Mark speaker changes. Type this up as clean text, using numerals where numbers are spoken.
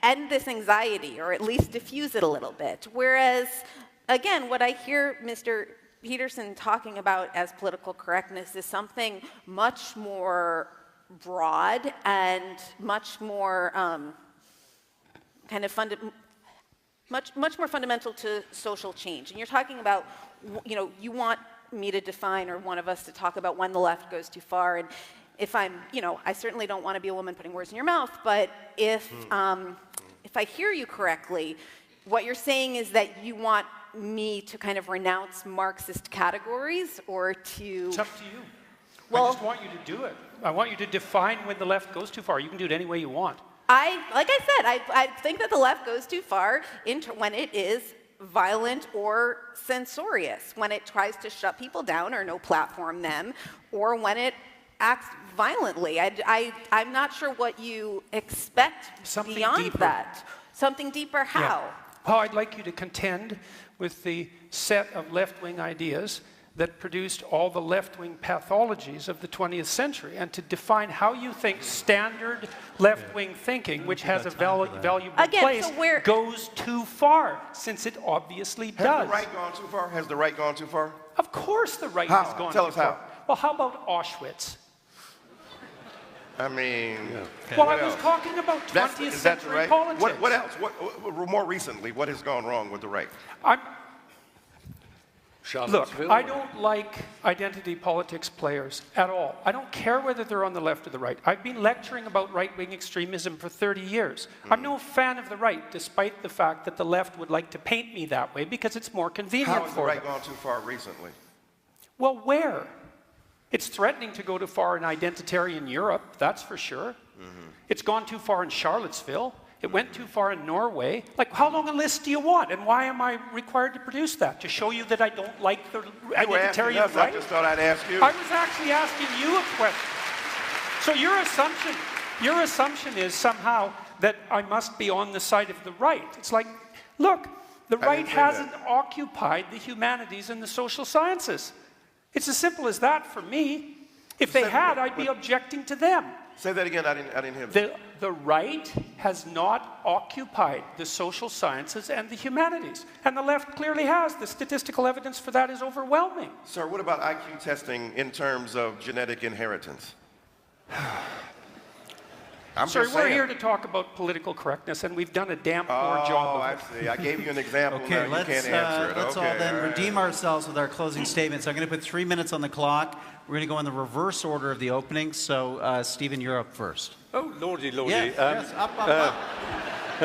Speaker 1: end this anxiety, or at least diffuse it a little bit. Whereas, again, what I hear Mr. Peterson talking about as political correctness is something much more broad and much more kind of much more fundamental to social change. And you're talking about, you know, you want me to define, or one of us to talk about when the left goes too far. And if I'm, you know, I certainly don't want to be a woman putting words in your mouth, but if I hear you correctly, what you're saying is that you want me to kind of renounce Marxist categories, or to...
Speaker 2: It's up to you.
Speaker 1: Well,
Speaker 2: I just want you to do it. I want you to define when the left goes too far. You can do it any way you want.
Speaker 1: Like I said, I think that the left goes too far when it is violent or censorious, when it tries to shut people down or no platform them, or when it acts violently. I'm not sure what you expect
Speaker 2: Something
Speaker 1: beyond
Speaker 2: deeper.
Speaker 1: that. Something deeper, how?
Speaker 2: Yeah. Well, I'd like you to contend with the set of left-wing ideas that produced all the left-wing pathologies of the 20th century, and to define how you think standard left-wing thinking, which has a valuable place, goes too far, since it obviously does.
Speaker 3: Has the right gone too far? Has the right gone too far?
Speaker 2: Of course the right has gone
Speaker 3: Tell
Speaker 2: too
Speaker 3: us
Speaker 2: far.
Speaker 3: how.
Speaker 2: Well, how about Auschwitz?
Speaker 3: I mean...
Speaker 2: Well, I was talking about 20th century
Speaker 3: right?
Speaker 2: politics.
Speaker 3: What else? More recently, what has gone wrong with the right?
Speaker 2: Look, I don't like identity politics players at all. I don't care whether they're on the left or the right. I've been lecturing about right-wing extremism for 30 years. I'm no fan of the right, despite the fact that the left would like to paint me that way because it's more convenient for them.
Speaker 3: How has the right gone too far recently?
Speaker 2: Well, where? It's threatening to go too far in identitarian Europe, that's for sure. It's gone too far in Charlottesville. It went too far in Norway. Like, how long a list do you want? And why am I required to produce that? To show you that I don't like the identitarian right?
Speaker 3: I just thought I'd ask you.
Speaker 2: I was actually asking you a question. So your assumption is somehow that I must be on the side of the right. It's like, look, the right hasn't occupied the humanities and the social sciences. It's as simple as that for me. If they had, I'd be objecting to them.
Speaker 3: Say that again, I didn't hear that.
Speaker 2: The right has not occupied the social sciences and the humanities. And the left clearly has. The statistical evidence for that is overwhelming.
Speaker 3: Sir, what about IQ testing in terms of genetic inheritance?
Speaker 2: Sir, we're here to talk about political correctness, and we've done a damn poor job of it.
Speaker 3: I see. I gave you an example.
Speaker 4: Okay,
Speaker 3: now you can't answer it.
Speaker 4: Let's all then redeem ourselves with our closing statements. I'm going to put 3 minutes on the clock. We're going to go in the reverse order of the opening. So, Stephen, you're up first.
Speaker 5: Oh, lordy, lordy.
Speaker 4: Yes, up.